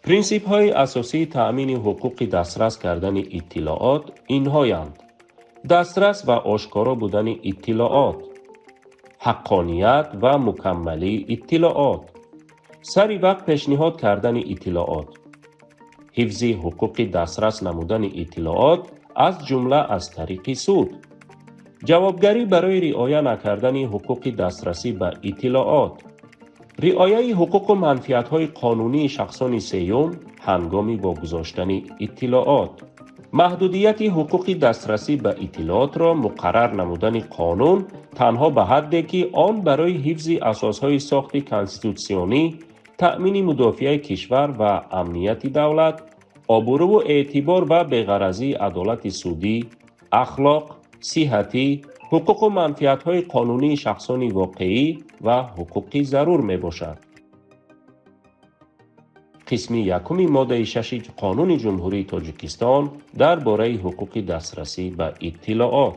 پرینسیپ های اساسی تأمین حقوق دسترس کردن اطلاعات اینهایند: دسترس و آشکارا بودن اطلاعات، حقانیت و مکملی اطلاعات، سری وقت پیشنهاد کردن اطلاعات، حفظ حقوق دسترس نمودن اطلاعات از جمله از طریق سود، جوابگری برای رعایت نکردن حقوق دسترسی به اطلاعات، رعایت حقوق و منفعت‌های قانونی شخصان سیوم هنگام واگذاشتن اطلاعات، محدودیت حقوق دسترسی به اطلاعات را مقرر نمودن قانون تنها به حدی که آن برای حفظ اساسهای ساخت کنستیتوسیونی، تأمین مدافع کشور و امنیت دولت، آبرو و اعتبار و بی‌غرضی عدالت سودی، اخلاق، صحتی، حقوق و منفعت‌های قانونی شخصان واقعی و حقوقی ضرور می باشد. قسم یکم ماده 6 قانون جمهوری تاجیکستان درباره حقوق دسترسی به اطلاعات